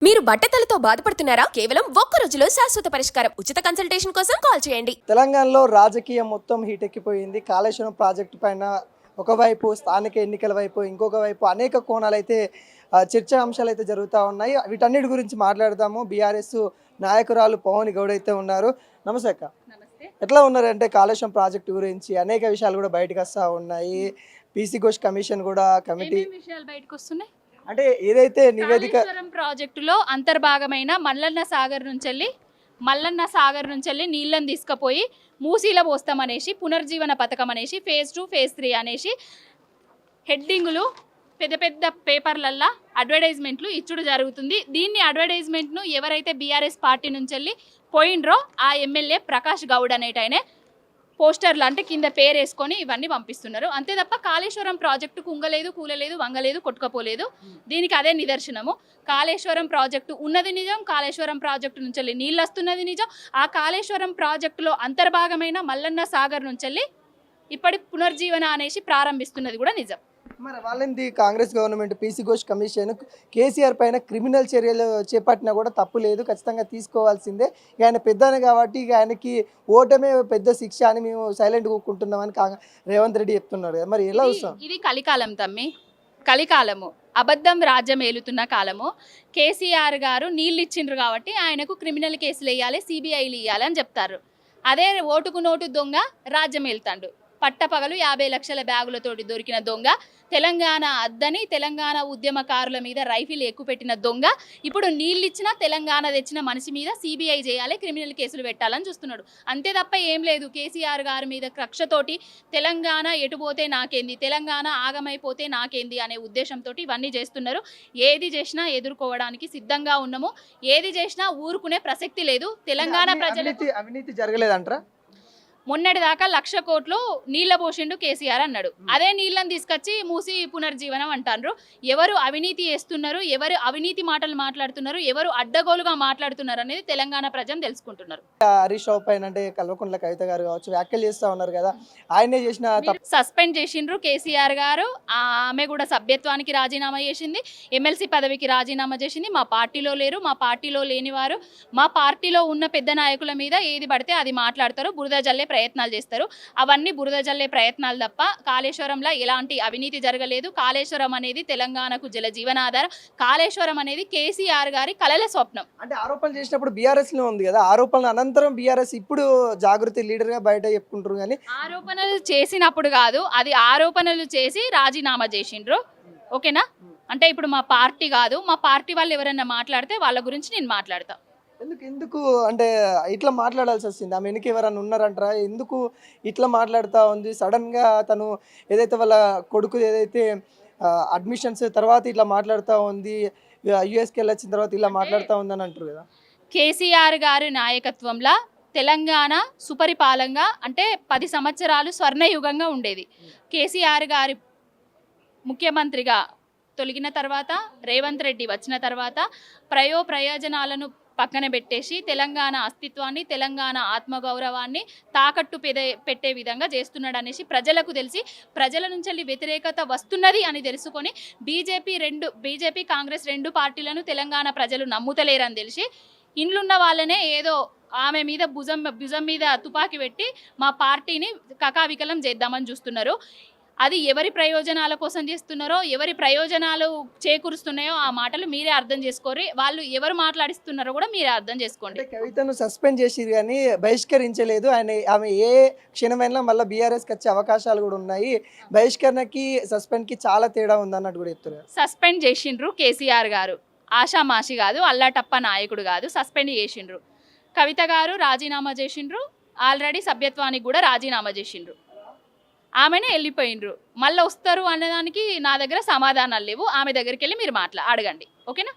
మీరు బట్టతలతో బాధపడుతున్నారా? కేవలం ఒక్క రోజులో శాశ్వత పరిష్కారం. ఉచిత కన్సల్టేషన్ కోసం కాల్ చేయండి. తెలంగాణలో రాజకీయం మొత్తం హీటెక్కిపోయింది. కాళేశ్వరం ప్రాజెక్టు పైన ఒకవైపు స్థానిక ఎన్నికల వైపు, ఇంకొక వైపు అనేక కోణాలైతే చర్చా అంశాలు అయితే జరుగుతూ ఉన్నాయి. వీటన్నిటి గురించి మాట్లాడదాము. బీఆర్ఎస్ నాయకురాలు పవన్ గౌడ్ అయితే ఉన్నారు. నమస్తే అక్క. ఎట్లా ఉన్నారంటే కాళేశ్వరం ప్రాజెక్టు గురించి అనేక విషయాలు కూడా బయటకు వస్తూ ఉన్నాయి. పీసీ ఘోష్ కమిషన్ కూడా కమిటీ విషయాలు బయటకు వస్తున్నాయి. అంటే ఏదైతే నివేదిక ప్రాజెక్టులో అంతర్భాగమైన మల్లన్న సాగర్ నుంచి నీళ్ళని తీసుకుపోయి మూసీలో పోస్తామనేసి పునర్జీవన పథకం అనేసి ఫేజ్ 2 ఫేజ్ 3 అనేసి హెడ్డింగులు పెద్ద పెద్ద పేపర్లల్లో అడ్వర్టైజ్మెంట్లు ఇచ్చుడు జరుగుతుంది. దీన్ని అడ్వర్టైజ్మెంట్ను ఎవరైతే బీఆర్ఎస్ పార్టీ నుంచి పోయిండ్రో ఆ ఎమ్మెల్యే ప్రకాష్ గౌడ్ అనేటైనే పోస్టర్లు అంటే కింద పేరు వేసుకొని ఇవన్నీ పంపిస్తున్నారు. అంతే తప్ప కాళేశ్వరం ప్రాజెక్టు కుంగలేదు, కూలలేదు, వంగలేదు, కొట్టుకపోలేదు. దీనికి అదే నిదర్శనము. కాళేశ్వరం ప్రాజెక్టు ఉన్నది నిజం, కాళేశ్వరం ప్రాజెక్టు నుంచి నీళ్ళు వస్తున్నది నిజం. ఆ కాళేశ్వరం ప్రాజెక్టులో అంతర్భాగమైన మల్లన్న సాగర్ నుంచి ఇప్పటి పునర్జీవన అనేసి ప్రారంభిస్తున్నది కూడా నిజం. మరి వాళ్ళని Congress government PC Ghosh commission KCR పైన క్రిమినల్ చర్యలు చేపట్టినా కూడా తప్పు లేదు, ఖచ్చితంగా తీసుకోవాల్సిందే. ఆయన పెద్దనే కాబట్టి ఇక ఆయనకి ఓటమే పెద్ద శిక్ష అని మేము సైలెంట్ కూకుంటున్నామని రేవంత్ రెడ్డి చెప్తున్నారు కదా. మరి ఎలా వస్తాం? ఇది కలికాలం తమ్మి, కలికాలము, అబద్ధం రాజ్యం ఏలుతున్న కాలము. కేసీఆర్ గారు నీళ్ళు ఇచ్చిండ్రు కాబట్టి ఆయనకు క్రిమినల్ కేసులు వేయాలి, సిబిఐలు ఇవ్వాలి అని చెప్తారు. అదే ఓటుకు నోటు దొంగ రాజ్యం ఏలుతాడు. పట్టపగలు 50 లక్షల బ్యాగులతోటి దొరికిన దొంగ, తెలంగాణ అద్దని తెలంగాణ ఉద్యమకారుల మీద రైఫిల్ ఎక్కుపెట్టిన దొంగ ఇప్పుడు నీళ్ళిచ్చినా తెలంగాణ తెచ్చిన మనిషి మీద సిబిఐ చేయాలి, క్రిమినల్ కేసులు పెట్టాలని చూస్తున్నాడు. అంతే తప్ప ఏం లేదు. కేసీఆర్ గారి మీద కక్షతోటి తెలంగాణ ఎటుపోతే నాకేంది, తెలంగాణ ఆగమైపోతే నాకేంది అనే ఉద్దేశంతో ఇవన్నీ చేస్తున్నారు. ఏది చేసినా ఎదుర్కోవడానికి సిద్ధంగా ఉన్నాము. ఏది చేసినా ఊరుకునే ప్రసక్తి లేదు. తెలంగాణ ప్రజలకు అవినీతి జరగలేదంటారా? మొన్నటిదాకా 1,00,000 కోట్లు నీళ్ళ పోసిండు కేసీఆర్ అన్నాడు. అదే నీళ్ళని తీసుకొచ్చి మూసి పునర్జీవనం అంటారు. ఎవరు అవినీతి చేస్తున్నారు, ఎవరు అవినీతి మాటలు మాట్లాడుతున్నారు, ఎవరు అడ్డగోలుగా మాట్లాడుతున్నారు అనేది తెలంగాణ ప్రజలు తెలుసుకుంటున్నారు. హరీష్ రావు పైన అంటే కల్వకుంట్ల కవిత గారు కావచ్చు వ్యాఖ్యలు చేస్తూ ఉన్నారు కదా, ఆయనే చేసిన సస్పెండ్ చేసిండ్రు కేసీఆర్ గారు. ఆమె కూడా సభ్యత్వానికి రాజీనామా చేసింది, ఎమ్మెల్సీ పదవికి రాజీనామా చేసింది. మా పార్టీలో లేరు, మా పార్టీలో లేనివారు మా పార్టీలో ఉన్న పెద్ద నాయకుల మీద ఏది పడితే అది మాట్లాడతారు, బురద జల్లే ప్రయత్నాలు చేస్తారు. అవన్నీ బురద జల్లే ప్రయత్నాలు తప్ప కాళేశ్వరంలో ఎలాంటి అవినీతి జరగలేదు. కాళేశ్వరం అనేది తెలంగాణకు జల జీవనాధారం. కాళేశ్వరం అనేది కేసీఆర్ గారి కలల స్వప్నం. అంటే ఆరోపణలు చేసినప్పుడు బీఆర్ఎస్ లో ఉంది కదా, ఆరోపణల అనంతరం బీఆర్ఎస్ ఇప్పుడు జాగృతి లీడర్ గా బయట చెప్పుకుంటారు. కానీ ఆరోపణలు చేసినప్పుడు కాదు, అది ఆరోపణలు చేసి రాజీనామా చేసిండ్రు. ఓకేనా? అంటే ఇప్పుడు మా పార్టీ కాదు, మా పార్టీ వాళ్ళు ఎవరైనా మాట్లాడితే వాళ్ళ గురించి నేను మాట్లాడతా. ఎందుకు అంటే ఇట్లా మాట్లాడాల్సి వస్తుంది? ఆమె వెనక ఎవరైనా ఉన్నారంటారా? ఎందుకు ఇట్లా మాట్లాడుతూ ఉంది? సడన్గా తను ఏదైతే వాళ్ళ కొడుకు ఏదైతే అడ్మిషన్స్ తర్వాత ఇట్లా మాట్లాడుతూ ఉంది, యుఎస్కి వెళ్ళి వచ్చిన తర్వాత ఇలా మాట్లాడుతూ ఉందని అంటారు కదా. కేసీఆర్ గారి నాయకత్వంలో తెలంగాణ సుపరిపాలనగా అంటే 10 సంవత్సరాలు స్వర్ణయుగంగా ఉండేది. కేసీఆర్ గారి ముఖ్యమంత్రిగా తొలగిన తర్వాత రేవంత్ రెడ్డి వచ్చిన తర్వాత ప్రయోజనాలను పక్కన పెట్టేసి తెలంగాణ అస్తిత్వాన్ని, తెలంగాణ ఆత్మగౌరవాన్ని తాకట్టు పెట్టే విధంగా చేస్తున్నాడు అనేసి ప్రజలకు తెలిసి ప్రజల నుంచి వ్యతిరేకత వస్తున్నది అని తెలుసుకొని బీజేపీ కాంగ్రెస్ 2 పార్టీలను తెలంగాణ ప్రజలు నమ్ముతలేరని తెలిసి ఇండ్లున్న వాళ్ళనే ఏదో ఆమె మీద భుజం మీద తుపాకీ పెట్టి మా పార్టీని కకావికలం చేద్దామని చూస్తున్నారు. అది ఎవరి ప్రయోజనాల కోసం చేస్తున్నారో, ఎవరి ప్రయోజనాలు చేకూరుస్తున్నాయో ఆ మాటలు మీరే అర్థం చేసుకోరు. వాళ్ళు ఎవరు మాట్లాడిస్తున్నారో కూడా మీరే అర్థం చేసుకోండి. కవితను సస్పెండ్ చేసిరు కానీ బహిష్కరించలేదు. ఆమె ఏ క్షణమైనా మళ్ళీ బీఆర్ఎస్కి వచ్చే అవకాశాలు కూడా ఉన్నాయి. బహిష్కరణకి సస్పెండ్కి చాలా తేడా ఉందన్నట్టు కూడా చెప్తున్నారు. సస్పెండ్ చేసిండ్రు కేసీఆర్ గారు, ఆషామాషి కాదు, అల్లాటప్ప నాయకుడు కాదు, సస్పెండ్ చేసిండ్రు. కవిత గారు రాజీనామా చేసిండ్రు, ఆల్రెడీ సభ్యత్వానికి కూడా రాజీనామా చేసిండ్రు. ఆమెనే వెళ్ళిపోయిండ్రు. మళ్ళీ వస్తారు అన్నదానికి నా దగ్గర సమాధానాలు లేవు. ఆమె దగ్గరికి వెళ్ళి మీరు అడగండి. ఓకేనా?